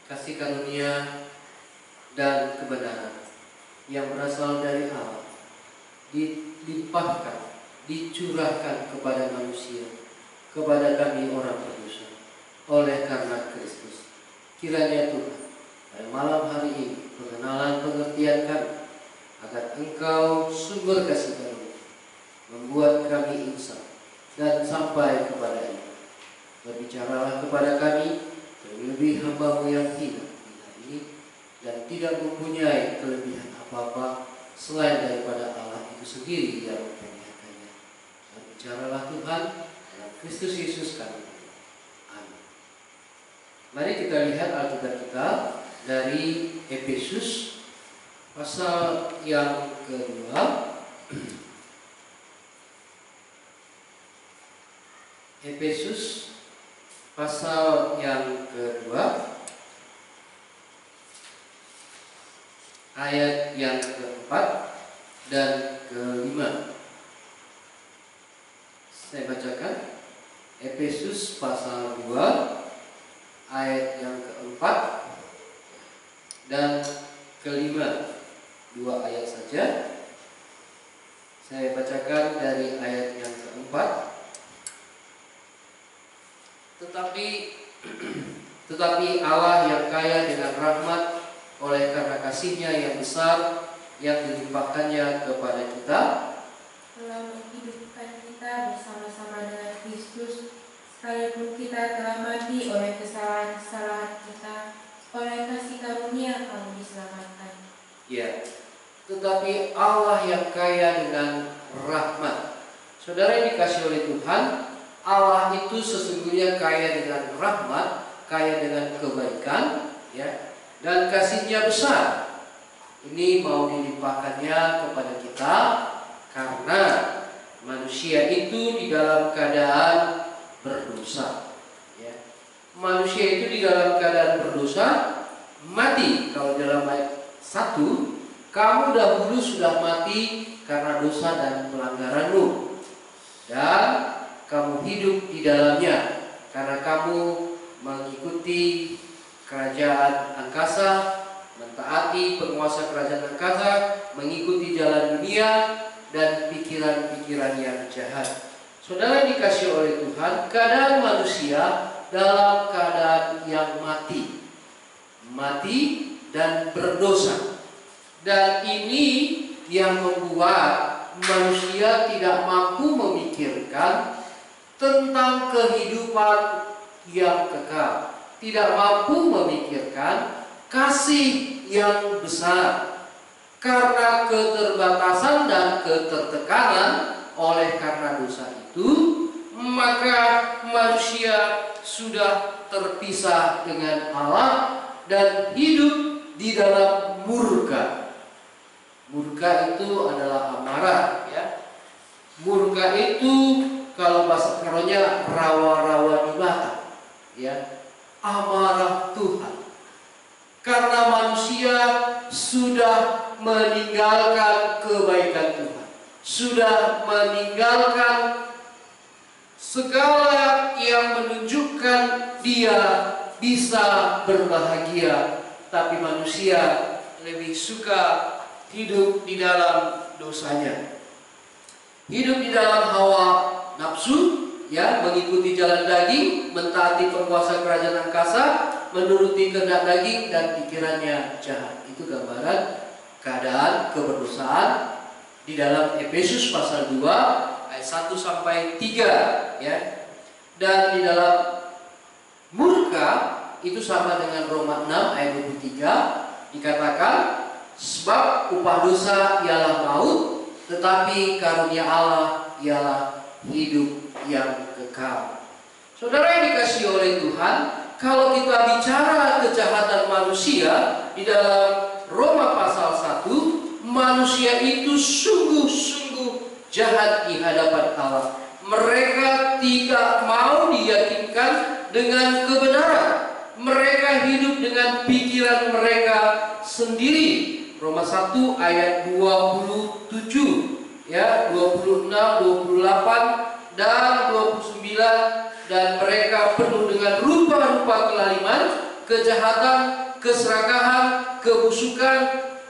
kasih karunia dan kebenaran yang berasal dari Allah dilimpahkan, dicurahkan kepada manusia, kepada kami orang berdosa, oleh karena Kristus. Kiranya Tuhan, pada malam hari ini, pengenalan pengertian kami, agar Engkau sumber kasih karunia, membuat kami insaf dan sampai kepada iman. Berbicaralah kepada kami, terlebih hamba-Mu yang hina ini, dan tidak mempunyai kelebihan apa-apa selain daripada Allah itu sendiri yang memperlihatkannya. Berbicaralah Tuhan, dalam Kristus Yesus kami. Amin. Mari kita lihat Alkitab kita dari Efesus pasal yang kedua. Efesus pasal yang kedua, ayat yang keempat dan kelima. Saya bacakan Efesus pasal 2 ayat yang keempat dan kelima. 2 ayat saja. Saya bacakan dari ayat yang keempat. Tetapi Allah yang kaya dengan rahmat oleh karena kasih-Nya yang besar yang dilimpahkannya kepada kita, telah menghidupkan kita bersama-sama dengan Kristus, sekalipun kita telah mati oleh kesalahan-kesalahan kita, oleh kasih karunia kamu diselamatkan. Ya, tetapi Allah yang kaya dengan rahmat. Saudara yang dikasihi oleh Tuhan, Allah itu sesungguhnya kaya dengan rahmat, kaya dengan kebaikan, ya, dan kasih-Nya besar. Ini mau dilimpahkannya kepada kita karena manusia itu di dalam keadaan berdosa. Ya. Manusia itu di dalam keadaan berdosa mati. Kalau dalam ayat 1, kamu dahulu sudah mati karena dosa dan pelanggaranmu, dan kamu hidup di dalamnya karena kamu mengikuti kerajaan angkasa, mentaati penguasa kerajaan angkasa, mengikuti jalan dunia dan pikiran-pikiran yang jahat. Saudara dikasihi oleh Tuhan, keadaan manusia dalam keadaan yang mati dan berdosa. Dan ini yang membuat manusia tidak mampu memikirkan tentang kehidupan yang kekal, tidak mampu memikirkan kasih yang besar karena keterbatasan dan ketertekanan. Oleh karena dosa itu, maka manusia sudah terpisah dengan Allah dan hidup di dalam murka. Murka itu adalah amarah, ya. Murka itu kalau bahasa Keronya rawa-rawa di mata, ya, amarah Tuhan. Karena manusia sudah meninggalkan kebaikan Tuhan, sudah meninggalkan segala yang menunjukkan dia bisa berbahagia, tapi manusia lebih suka hidup di dalam dosanya, hidup di dalam hawa nafsu, ya, mengikuti jalan daging, mentaati penguasa kerajaan angkasa, menuruti kehendak daging dan pikirannya jahat. Itu gambaran keadaan keberdosaan di dalam Efesus pasal 2 ayat 1 sampai 3, ya. Dan di dalam murka itu sama dengan Roma 6 ayat 23, dikatakan sebab upah dosa ialah maut, tetapi karunia Allah ialah hidup yang kekal. Saudara yang dikasihi oleh Tuhan, kalau kita bicara kejahatan manusia di dalam Roma pasal 1, manusia itu sungguh-sungguh jahat di hadapan Allah. Mereka tidak mau diyakinkan dengan kebenaran. Mereka hidup dengan pikiran mereka sendiri. Roma 1 ayat 27, ya, 26, 28 dan 29, dan mereka penuh dengan rupa-rupa kelaliman kejahatan, keserakahan, kebusukan,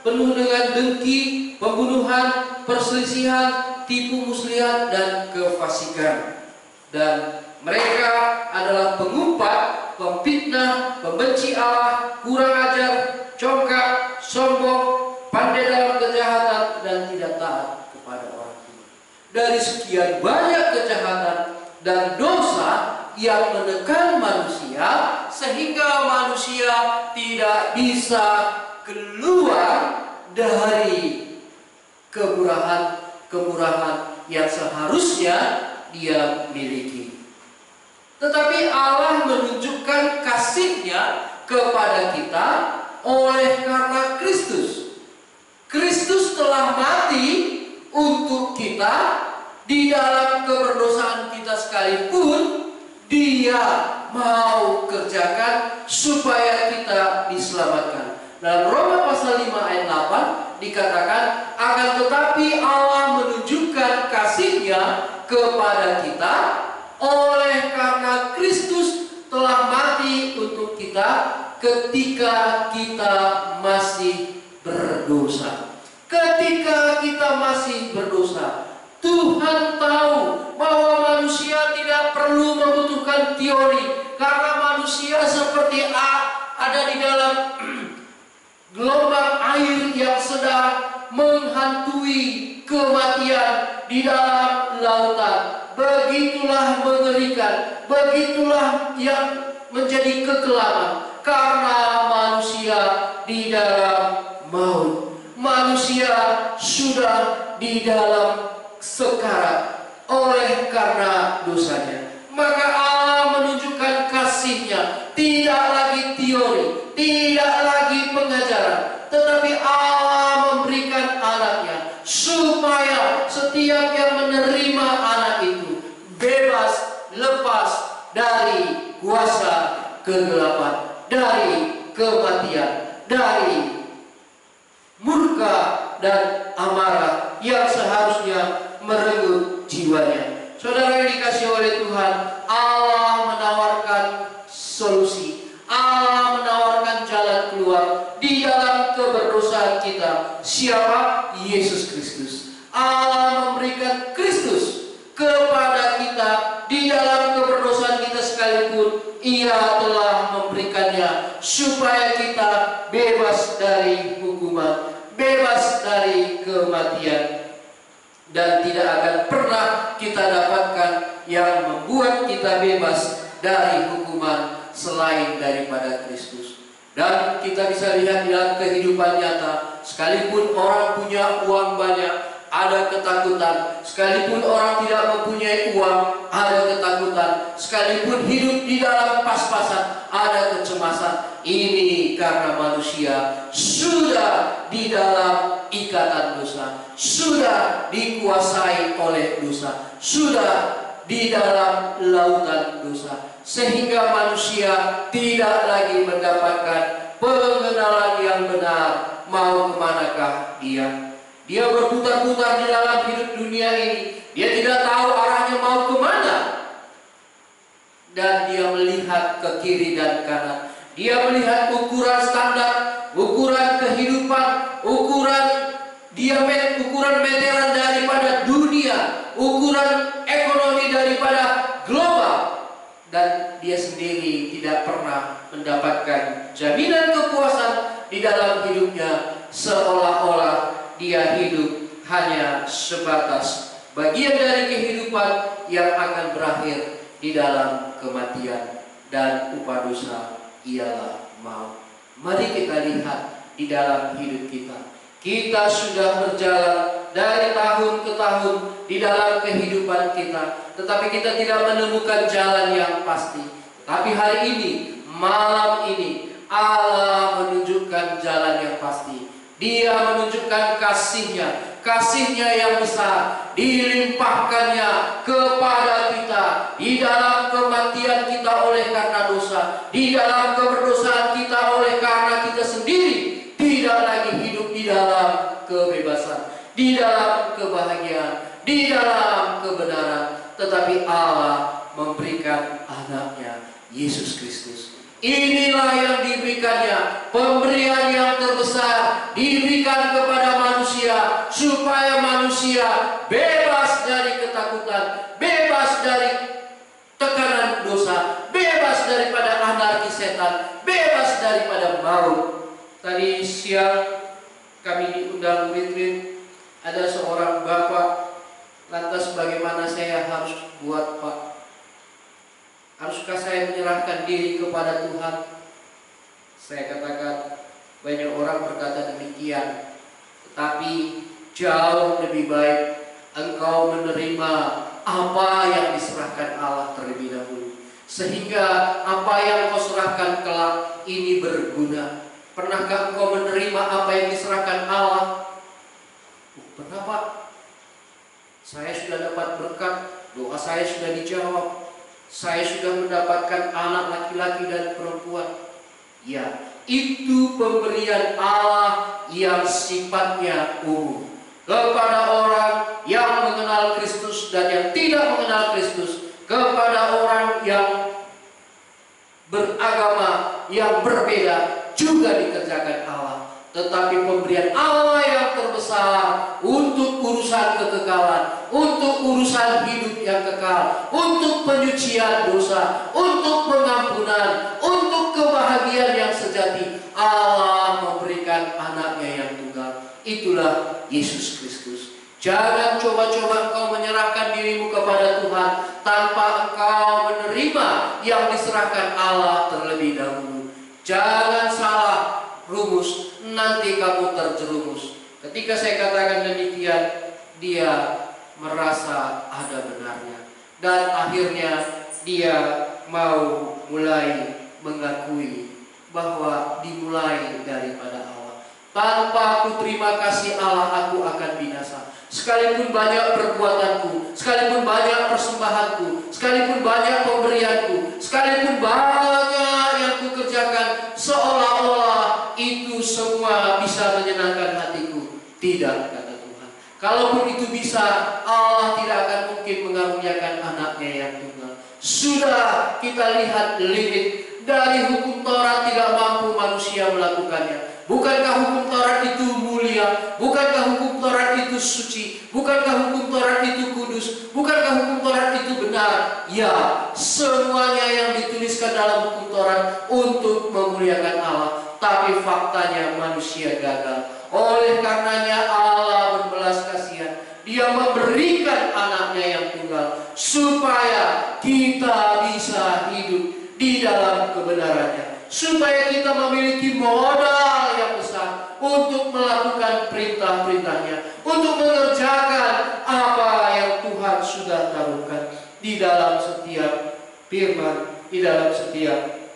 penuh dengan dengki, pembunuhan, perselisihan, tipu muslihat, dan kefasikan. Dan mereka adalah pengumpat, pemfitnah, pembenci Allah, kurang ajar, congkak, sombong, pandai dalam kejahatan, dan tidak taat kepada orang tua. Dari sekian banyak kejahatan dan dosa yang menekan manusia, sehingga manusia tidak bisa keluar dari kemurahan yang seharusnya dia miliki. Tetapi Allah menunjukkan kasih-Nya kepada kita oleh karena Kristus. Kristus telah mati untuk kita. Di dalam keberdosaan kita sekalipun, Dia mau kerjakan supaya kita diselamatkan. Dalam Roma pasal 5 ayat 8 dikatakan, akan tetapi Allah menunjukkan kasih-Nya kepada kita oleh karena Kristus telah mati untuk kita ketika kita masih berdosa. Ketika kita masih berdosa, Tuhan tahu bahwa manusia tidak perlu membutuhkan teori, karena manusia seperti ada di dalam gelombang air yang sedang menghantui kematian di dalam lautan. Begitulah mengerikan, begitulah yang menjadi kekelaman, karena manusia di dalam maut. Manusia sudah di dalam sekarat oleh karena dosanya. Maka Allah menunjukkan kasih-Nya, tidak lagi teori, tidak lagi pengajaran, tetapi Allah memberikan anaknya supaya setiap yang menerima anak itu bebas, lepas dari kuasa kegelapan, dari kematian, dari murka dan amarah yang seharusnya merenggut jiwanya. Saudara yang dikasihi oleh Tuhan, Allah menawarkan solusi, Allah menawarkan jalan keluar di dalam keberdosaan kita. Siapa? Yesus Kristus. Allah memberikan Kristus kepada kita di dalam keberdosaan kita sekalipun. Ia telah memberikannya supaya kita bebas dari hukuman, bebas dari kematian. Dan tidak akan pernah kita dapatkan yang membuat kita bebas dari hukuman selain daripada Kristus. Dan kita bisa lihat dalam kehidupan nyata, sekalipun orang punya uang banyak, ada ketakutan. Sekalipun orang tidak mempunyai uang, ada ketakutan. Sekalipun hidup di dalam pas-pasan, ada kecemasan. Ini karena manusia sudah di dalam ikatan dosa, sudah dikuasai oleh dosa, sudah di dalam lautan dosa, sehingga manusia tidak lagi mendapatkan pengenalan yang benar. Mau kemanakah dia? Dia berputar-putar di dalam hidup dunia ini. Dia tidak tahu arahnya mau kemana. Dan dia melihat ke kiri dan kanan. Dia melihat ukuran standar, ukuran kehidupan, ukuran meteran daripada dunia, ukuran ekonomi daripada global. Dan dia sendiri tidak pernah mendapatkan jaminan kepuasan di dalam hidupnya, seolah-olah dia hidup hanya sebatas bagian dari kehidupan yang akan berakhir di dalam kematian, dan upah dosa ialah maut. Mari kita lihat di dalam hidup kita. Kita sudah berjalan dari tahun ke tahun di dalam kehidupan kita, tetapi kita tidak menemukan jalan yang pasti. Tapi hari ini, malam ini, Allah menunjukkan jalan yang pasti. Dia menunjukkan kasih-Nya yang besar, dilimpahkannya kepada kita di dalam kematian kita oleh karena dosa, di dalam keberdosaan kita oleh karena kita sendiri tidak lagi hidup di dalam kebebasan, di dalam kebahagiaan, di dalam kebenaran, tetapi Allah memberikan anaknya Yesus Kristus. Inilah yang diberikannya pemberian yang terbesar, diberikan kepada manusia supaya manusia bebas dari ketakutan, bebas dari tekanan dosa, bebas daripada anarki setan, bebas daripada maut. Tadi siang kami diundang retreat, ada seorang bapak. Lantas bagaimana saya harus buat, Pak? Haruskah saya menyerahkan diri kepada Tuhan? Saya katakan, banyak orang berkata demikian, tetapi jauh lebih baik engkau menerima apa yang diserahkan Allah terlebih dahulu, sehingga apa yang kau serahkan kelak ini berguna. Pernahkah engkau menerima apa yang diserahkan Allah? Pernah, Pak. Saya sudah dapat berkat, doa saya sudah dijawab, saya sudah mendapatkan anak laki-laki dan perempuan. Ya, itu pemberian Allah yang sifatnya umum kepada orang yang mengenal Kristus dan yang tidak mengenal Kristus, kepada orang yang beragama yang berbeda juga dikerjakan Allah. Tetapi pemberian Allah yang terbesar untuk urusan kekekalan, untuk urusan hidup yang kekal, untuk penyucian dosa, untuk pengampunan, untuk kebahagiaan yang sejati, Allah memberikan anaknya yang tunggal. Itulah Yesus Kristus. Jangan coba-coba engkau menyerahkan dirimu kepada Tuhan tanpa engkau menerima yang diserahkan Allah terlebih dahulu. Jangan salah rumus, nanti kamu terjerumus. Ketika saya katakan demikian, dia merasa ada benarnya, dan akhirnya dia mau mulai mengakui bahwa dimulai daripada Allah. Tanpa aku terima kasih Allah, aku akan binasa. Sekalipun banyak perbuatanku, sekalipun banyak persembahanku, sekalipun banyak pemberianku, sekalipun banyak yang kukerjakan, seolah-olah itu semua bisa menyenangkan hatiku. Tidak, kata Tuhan. Kalaupun itu bisa, Allah tidak akan mungkin mengaruniakan anaknya yang tunggal. Sudah kita lihat limit dari hukum Taurat, tidak mampu manusia melakukannya. Bukankah hukum Taurat itu mulia? Bukankah hukum Taurat itu suci? Bukankah hukum Taurat itu kudus? Bukankah hukum Taurat itu benar? Ya, semuanya yang dituliskan dalam hukum Taurat untuk memuliakan Allah. Tapi faktanya manusia gagal. Oleh karenanya Allah berbelas kasihan. Dia memberikan anaknya yang tunggal supaya kita bisa hidup di dalam kebenarannya, supaya kita memiliki modal yang besar untuk melakukan perintah-perintahnya, untuk mengerjakan apa yang Tuhan sudah taruhkan di dalam setiap firman, di dalam setiap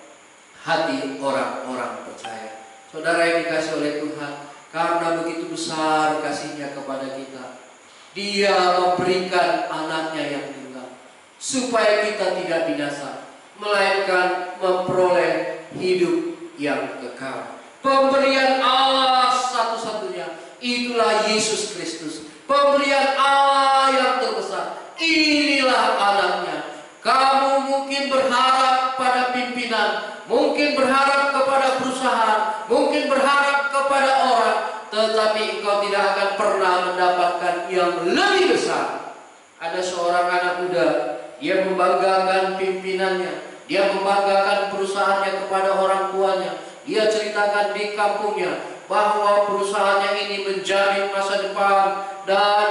hati orang-orang percaya. Saudara yang dikasihi oleh Tuhan, karena begitu besar kasih-Nya kepada kita, Dia memberikan anaknya yang tunggal supaya kita tidak binasa, melainkan memperoleh hidup yang kekal. Pemberian Allah satu-satunya, itulah Yesus Kristus. Pemberian Allah yang terbesar, inilah anaknya. Kamu mungkin berharap pada pimpinan, mungkin berharap kepada perusahaan, mungkin berharap kepada orang, tetapi engkau tidak akan pernah mendapatkan yang lebih besar. Ada seorang anak muda, dia membanggakan pimpinannya, dia membanggakan perusahaannya kepada orang tuanya. Dia ceritakan di kampungnya bahwa perusahaannya ini menjamin masa depan, dan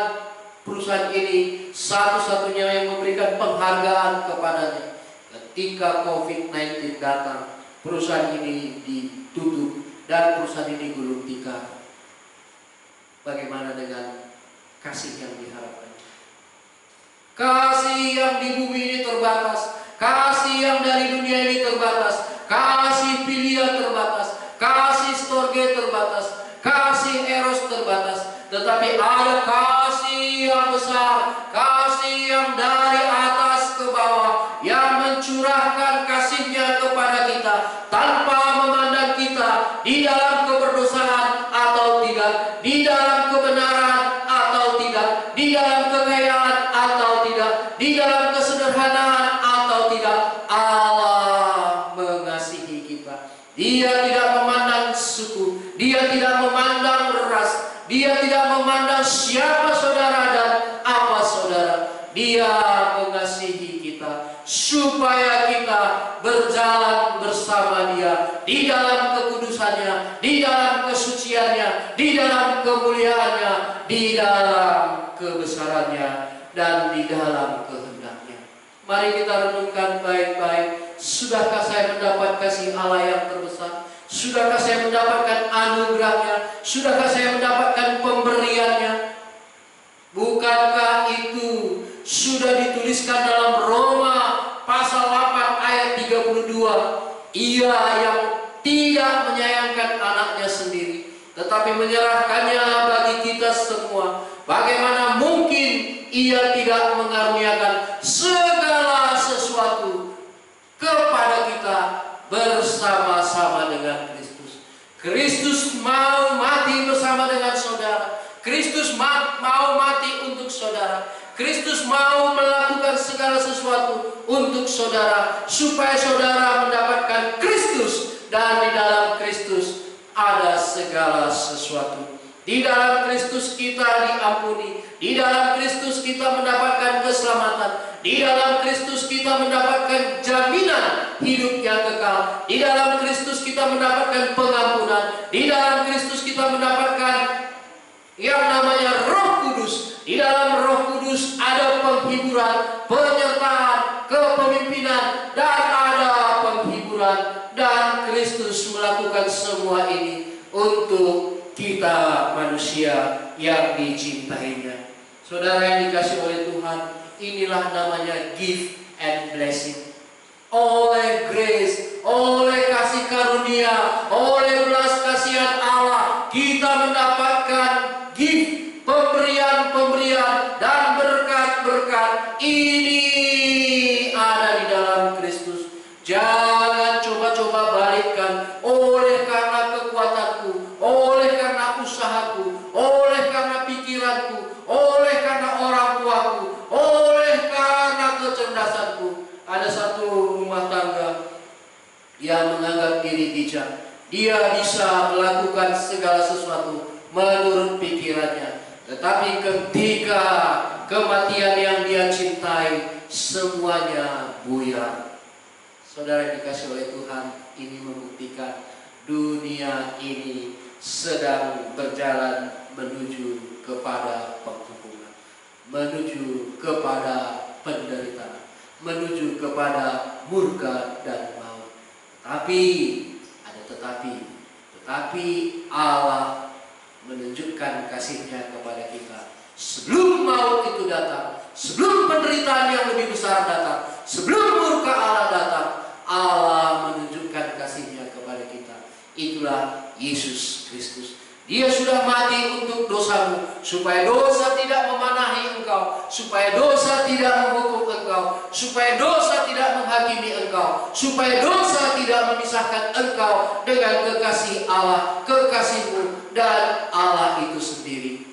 perusahaan ini satu-satunya yang memberikan penghargaan kepadanya. Ketika COVID-19 datang, perusahaan ini ditutup dan perusahaan ini gulung tikar. Bagaimana dengan kasih yang diharapkan? Kasih yang di bumi ini terbatas, kasih yang dari dunia ini terbatas, kasih filia terbatas, kasih storge terbatas, kasih eros terbatas. Tetapi ada kasih yang besar, kasih yang dari atas ke bawah, yang mencurahkan kasih-Nya kepada kita tanpa memandang kita di dalam keberdosaan atau tidak, di dalam kebenaran atau tidak, di dalam kekayaan atau tidak, di dalam kesederhanaan atau tidak. Allah mengasihi kita. Dia Dia tidak memandang suku, Dia tidak memandang ras, Dia tidak memandang siapa saudara dan apa saudara. Dia mengasihi kita supaya kita berjalan bersama Dia di dalam kekudusannya, di dalam kesuciannya, di dalam kemuliaannya, di dalam kebesarannya, dan di dalam kehendaknya. Mari kita renungkan baik-baik. Sudahkah saya mendapat kasih Allah yang terbesar? Sudahkah saya mendapatkan anugerahnya? Sudahkah saya mendapatkan pemberiannya? Bukankah itu sudah dituliskan dalam Roma pasal 8 ayat 32? Ia yang tidak menyayangkan anaknya sendiri, tetapi menyerahkannya bagi kita semua. Bagaimana mungkin Ia tidak mengaruniakan segala sesuatu kepada kita bersama-sama dengan Kristus? Kristus mau mati bersama dengan saudara. Kristus mau mati untuk saudara. Kristus mau melakukan segala sesuatu untuk saudara, supaya saudara mendapatkan Kristus, dan di dalam Kristus ada segala sesuatu. Di dalam Kristus kita diampuni, di dalam Kristus kita mendapatkan keselamatan, di dalam Kristus kita mendapatkan jaminan hidup yang kekal, di dalam Kristus kita mendapatkan pengampunan, di dalam Kristus kita mendapatkan yang namanya Roh Kudus. Di dalam Roh Kudus ada penghiburan, penyertaan, kepemimpinan, dan ada penghiburan. Dan Kristus melakukan semua ini untuk kita manusia yang dicintainya. Saudara yang dikasih oleh Tuhan, inilah namanya gift and blessing. Oleh grace, oleh kasih karunia, oleh belas kasihan Allah, kita mendapatkan gift, pemberian-pemberian, dan berkat-berkat. Ini ada di dalam Kristus. Jangan coba-coba balikkan. Oleh karena kekuatanku, oleh karena usahaku, oleh karena pikiranku, oleh karena orang tuaku, oleh karena kecerdasanku. Ada satu rumah tangga yang menganggap diri bijak. Dia bisa melakukan segala sesuatu menurut pikirannya. Tetapi ketika kematian yang dia cintai, semuanya buyar. Saudara yang dikasih oleh Tuhan, ini membuktikan dunia ini sedang berjalan menuju kepada penghukuman, menuju kepada penderitaan, menuju kepada murka dan maut. Tapi ada tetapi Allah menunjukkan kasih-Nya kepada kita. Sebelum maut itu datang, sebelum penderitaan yang lebih besar datang, sebelum murka Allah datang, Allah menunjukkan kasih-Nya kepada kita. Itulah Yesus Kristus. Dia sudah mati untuk dosamu, supaya dosa tidak memanahi engkau, supaya dosa tidak menghukum engkau, supaya dosa tidak menghakimi engkau, supaya dosa tidak memisahkan engkau dengan kekasih Allah, kekasihmu, dan Allah itu sendiri.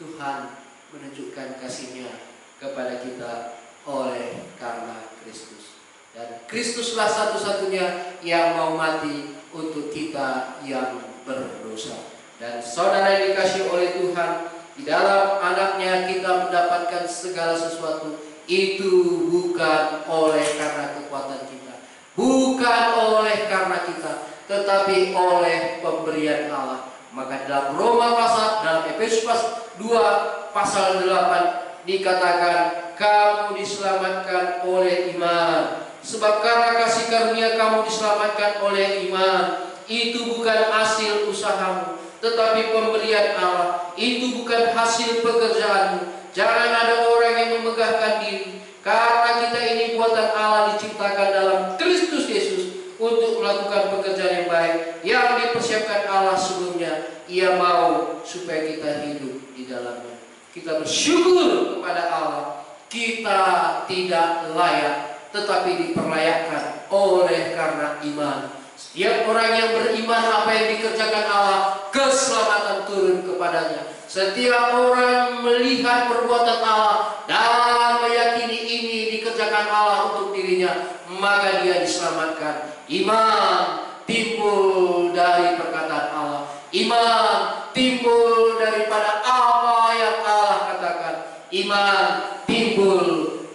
Tuhan menunjukkan kasih-Nya kepada kita oleh karena Kristus. Dan Kristuslah satu-satunya yang mau mati untuk kita yang berdosa. Dan saudara yang dikasihi oleh Tuhan, di dalam anaknya kita mendapatkan segala sesuatu. Itu bukan oleh karena kekuatan kita, bukan oleh karena kita, tetapi oleh pemberian Allah. Maka dalam dalam Efesus 2 pasal 8 dikatakan, kamu diselamatkan oleh iman. Sebab karena kasih karunia kamu diselamatkan oleh iman. Itu bukan hasil usahamu, tetapi pemberian Allah. Itu bukan hasil pekerjaanmu. Jangan ada orang yang memegahkan diri, karena kita ini buatan Allah, diciptakan dalam Kristus Yesus untuk melakukan pekerjaan yang baik yang dipersiapkan Allah sebelumnya. Ia mau supaya kita hidup di dalamnya. Kita bersyukur kepada Allah. Kita tidak layak, tetapi diperlayakkan oleh karena iman. Setiap orang yang beriman, apa yang dikerjakan Allah, keselamatan turun kepadanya. Setiap orang melihat perbuatan Allah dan meyakini ini dikerjakan Allah untuk dirinya, maka dia diselamatkan. Iman timbul dari perkataan Allah. Iman timbul daripada apa yang Allah katakan. Iman timbul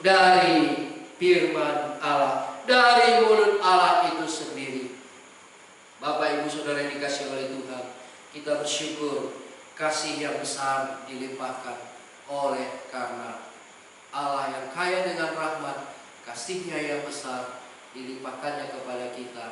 dari firman Allah, dari mulut Allah itu sendiri. Bapak Ibu Saudara yang dikasihi oleh Tuhan, kita bersyukur kasih yang besar dilimpahkan oleh karena Allah yang kaya dengan rahmat, kasih-Nya yang besar dilimpahkannya kepada kita,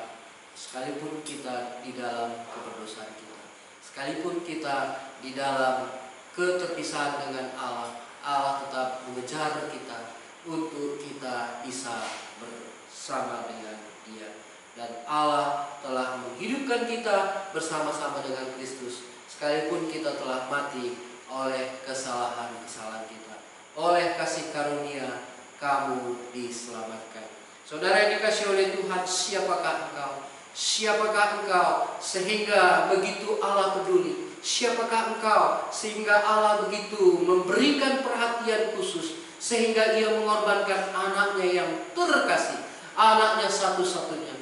sekalipun kita di dalam keberdosaan kita, sekalipun kita di dalam keterpisahan dengan Allah, Allah tetap mengejar kita untuk kita bisa bersama dengan Dia. Dan Allah telah menghidupkan kita bersama-sama dengan Kristus, sekalipun kita telah mati oleh kesalahan-kesalahan kita. Oleh kasih karunia kamu diselamatkan. Saudara yang dikasihi oleh Tuhan, siapakah engkau? Siapakah engkau sehingga begitu Allah peduli? Siapakah engkau sehingga Allah begitu memberikan perhatian khusus, sehingga Ia mengorbankan anaknya yang terkasih, anaknya satu-satunya,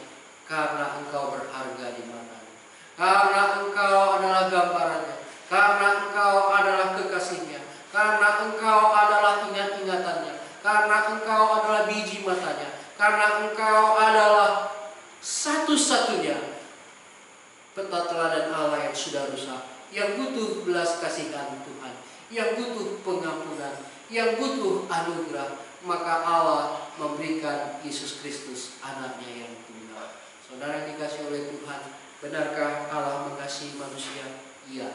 karena engkau berharga di matanya, karena engkau adalah gambarannya, karena engkau adalah kekasihnya, karena engkau adalah ingat-ingatannya, karena engkau adalah biji matanya, karena engkau adalah satu-satunya peta teladan Allah yang sudah rusak, yang butuh belas kasihan Tuhan, yang butuh pengampunan, yang butuh anugerah. Maka Allah memberikan Yesus Kristus anaknya yang tunggal. Saudara yang dikasihi oleh Tuhan, benarkah Allah mengasihi manusia? Iya.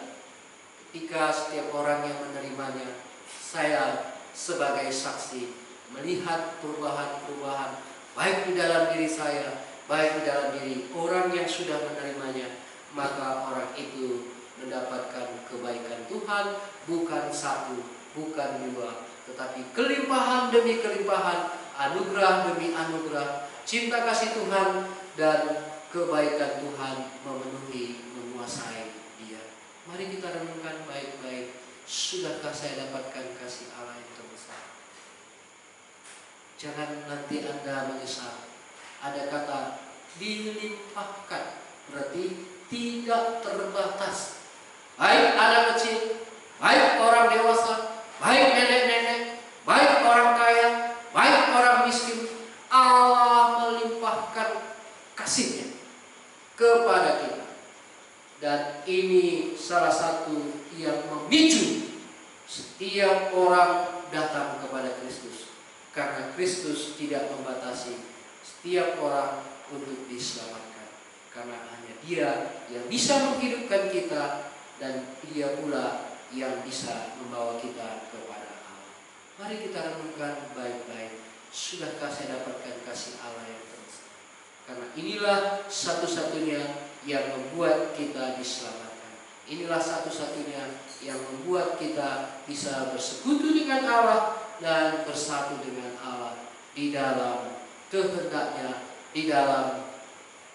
Ketika setiap orang yang menerimanya, saya sebagai saksi melihat perubahan-perubahan baik di dalam diri saya, baik di dalam diri orang yang sudah menerimanya, maka orang itu mendapatkan kebaikan Tuhan, bukan satu, bukan dua, tetapi kelimpahan demi kelimpahan, anugerah demi anugerah, cinta kasih Tuhan dan kebaikan Tuhan memenuhi, menguasai dia. Mari kita renungkan baik-baik, sudahkah saya dapatkan kasih Allah yang terbesar? Jangan nanti Anda menyesal. Ada kata dilimpahkan, berarti tidak terbatas. Baik anak kecil, baik orang dewasa, baik nenek-nenek, baik orang kaya, baik orang miskin, Allah melimpahkan kasih-Nya kepada kita. Dan ini salah satu yang memicu setiap orang datang kepada Kristus, karena Kristus tidak membatasi setiap orang untuk diselamatkan, karena hanya Dia yang bisa menghidupkan kita, dan Dia pula yang bisa membawa kita kepada Allah. Mari kita renungkan baik-baik, sudahkah saya dapatkan kasih Allah yang terbesar? Karena inilah satu-satunya yang membuat kita diselamatkan. Inilah satu-satunya yang membuat kita bisa bersekutu dengan Allah dan bersatu dengan Allah di dalam kehendak-Nya, di dalam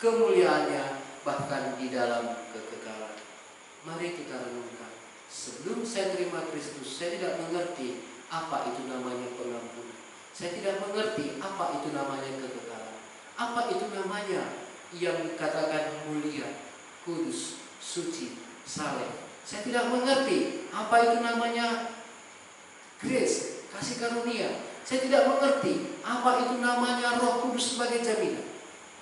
kemuliaan-Nya, bahkan di dalam kekekalan. Mari kita renungkan. Sebelum saya terima Kristus, saya tidak mengerti apa itu namanya pengampunan. Saya tidak mengerti apa itu namanya kekekalan. Apa itu namanya yang dikatakan mulia, kudus, suci, saleh. Saya tidak mengerti apa itu namanya grace, kasih karunia. Saya tidak mengerti apa itu namanya Roh Kudus sebagai jaminan.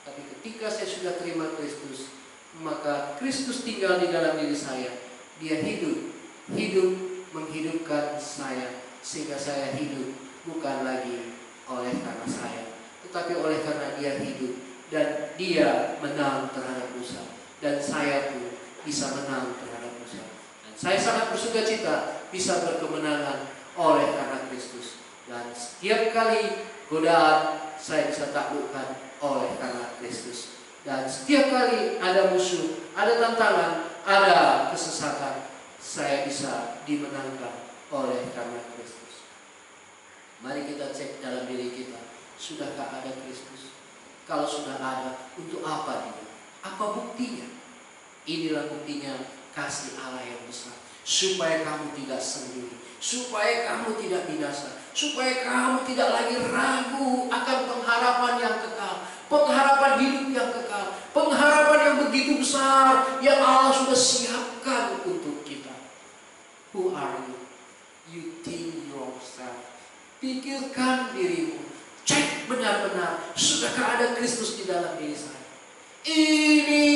Tapi ketika saya sudah terima Kristus, maka Kristus tinggal di dalam diri saya. Dia hidup menghidupkan saya, sehingga saya hidup bukan lagi oleh karena saya, tetapi oleh karena Dia hidup dan Dia menang terhadap dosa, dan saya pun bisa menang terhadap dosa. Dan saya sangat bersukacita bisa berkemenangan oleh karena Kristus. Dan setiap kali godaan saya bisa taklukkan oleh karena Kristus. Dan setiap kali ada musuh, ada tantangan, ada kesesatan, saya bisa dimenangkan oleh karena Kristus. Mari kita cek dalam diri kita, sudahkah ada Kristus? Kalau sudah ada, untuk apa Dia? Apa buktinya? Inilah buktinya kasih Allah yang besar, supaya kamu tidak sendiri, supaya kamu tidak binasa, supaya kamu tidak lagi ragu akan pengharapan yang kekal, pengharapan hidup yang kekal, pengharapan yang begitu besar yang Allah sudah siapkan untuk kita. Who are you? You think yourself. Pikirkan dirimu. Cek benar-benar, sudahkah ada Kristus di dalam diri saya? Ini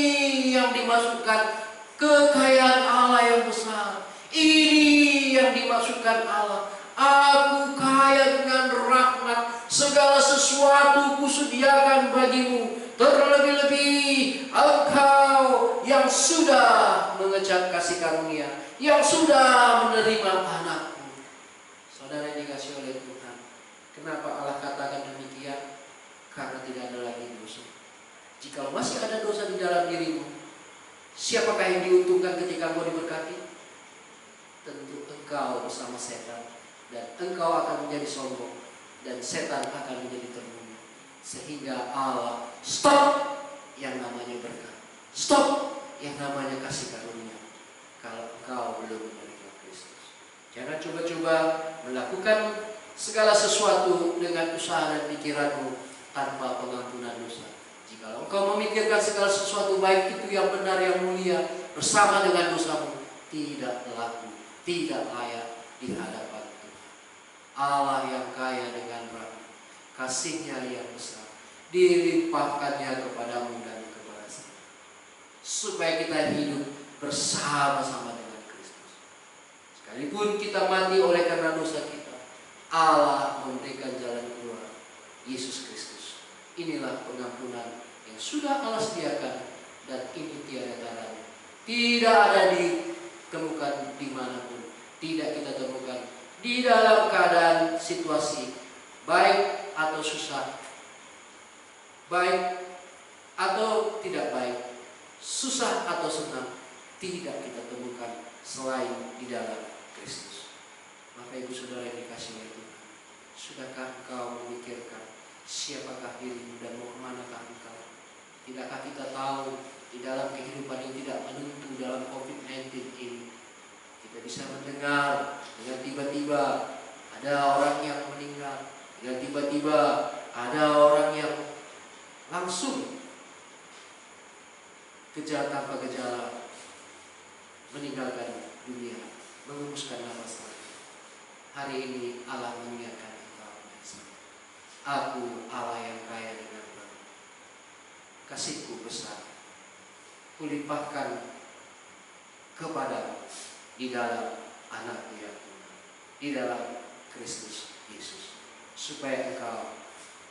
yang dimaksudkan kekayaan Allah yang besar. Ini yang dimaksudkan Allah. Aku kaya dengan rahmat, segala sesuatu kusediakan bagimu. Terlebih-lebih engkau yang sudah mengecap kasih karunia, yang sudah menerima anakku. Saudara yang dikasih oleh Tuhan, kenapa Allah katakan demikian? Karena tidak ada lagi dosa. Jika masih ada dosa di dalam dirimu, siapakah yang diuntungkan ketika engkau diberkati? Tentu engkau bersama setan, dan engkau akan menjadi sombong, dan setan akan menjadi terbunuh. Sehingga Allah stop yang namanya berkat, stop yang namanya kasih karunia kalau engkau belum menerima Kristus. Jangan coba-coba melakukan segala sesuatu dengan usaha dan pikiranmu tanpa pengampunan dosa. Jika engkau memikirkan segala sesuatu baik itu yang benar, yang mulia, bersama dengan dosamu, tidak laku, tidak layak di hadapan Tuhan. Allah yang kaya dengan rahmat, kasih-Nya yang besar, dilimpahkannya kepadamu dan kepada saya, supaya kita hidup bersama-sama dengan Kristus. Sekalipun kita mati oleh karena dosa kita, Allah memberikan jalan keluar, Yesus Kristus. Inilah pengampunan yang sudah Allah sediakan, dan ini tiada taranya. Tidak ada ditemukan dimanapun, tidak kita temukan di dalam keadaan situasi baik atau susah, baik atau tidak baik, susah atau senang, tidak kita temukan selain di dalam Kristus. Bapak Ibu Saudara yang dikasihi oleh Tuhan, sudahkah engkau memikirkan siapakah dirimu dan mau kemanakah engkau? Tidakkah kita tahu di dalam kehidupan yang tidak menentu dalam COVID-19 ini, kita bisa mendengar dengan tiba-tiba ada orang yang meninggal, dan tiba-tiba ada orang yang langsung tanpa gejala meninggalkan dunia, mengembuskan nafas terakhir. Hari ini Allah mengingatkan engkau, aku Allah yang kaya dengan rahmat, kasih-Ku besar, Kulimpahkan kepadamu di dalam Anak-Ku yang tunggal, di dalam Kristus Yesus, supaya engkau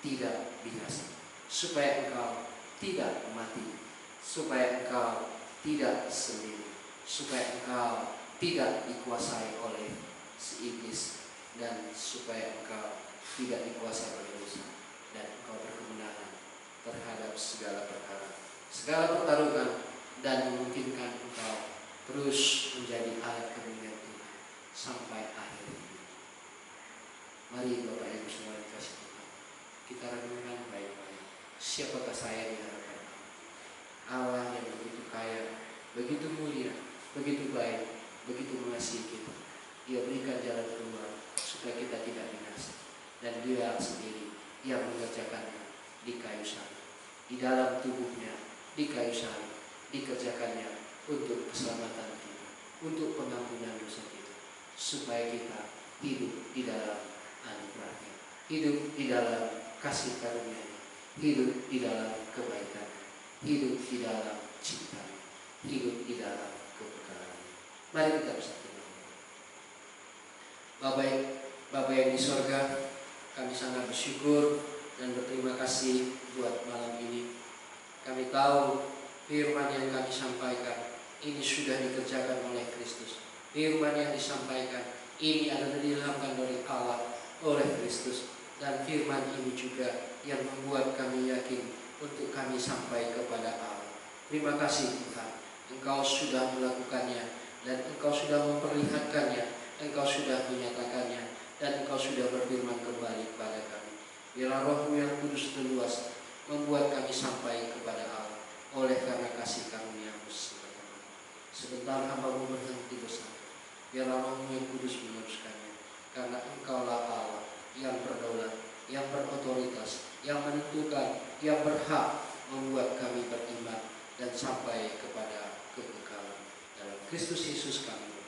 tidak binasa, supaya engkau tidak mati, supaya engkau tidak sendiri, supaya engkau tidak dikuasai oleh si iblis, dan supaya engkau tidak dikuasai oleh dosa, dan engkau berkemenangan terhadap segala perkara, segala pertarungan, dan memungkinkan engkau terus menjadi alat kemuliaan Tuhan sampai akhir hidup. Mari Bapak Ibu semua dikasih Tuhan, kita renungkan baik-baik, siapakah saya di hadapan Allah yang begitu kaya, begitu mulia, begitu baik, begitu mengasihi kita. Dia berikan jalan keluar supaya kita tidak binasa, dan Dia sendiri yang mengerjakannya di kayu salib, di dalam tubuhnya di kayu salib, dikerjakannya untuk keselamatan kita, untuk pengampunan dosa kita, supaya kita hidup di dalam anugerah-Nya, hidup di dalam kasih karunia-Nya, hidup di dalam kebaikan, hidup di dalam cinta, hidup di dalam kebenaran. Mari kita bersatu. Bapak yang di sorga, kami sangat bersyukur dan berterima kasih buat malam ini. Kami tahu firman yang kami sampaikan ini sudah dikerjakan oleh Kristus. Firman yang disampaikan ini adalah diilhamkan dari Allah oleh Kristus, dan firman ini juga yang membuat kami yakin untuk kami sampai kepada Allah. Terima kasih Tuhan, Engkau sudah melakukannya, dan Engkau sudah memperlihatkannya, Engkau sudah menyatakannya, dan Engkau sudah berfirman kembali kepada kami. Biarlah Roh-Mu yang kudus dan luas membuat kami sampai kepada Allah oleh karena kasih karunia-Mu semata-mata. Sebentar hamba-Mu berhenti bersama, biarlah Roh-Mu yang kudus meneruskannya, karena Engkaulah Allah yang berdaulat, yang berotoritas, yang menentukan, yang berhak membuat kami beriman dan sampai kepada kekekalan. Dalam Kristus Yesus kami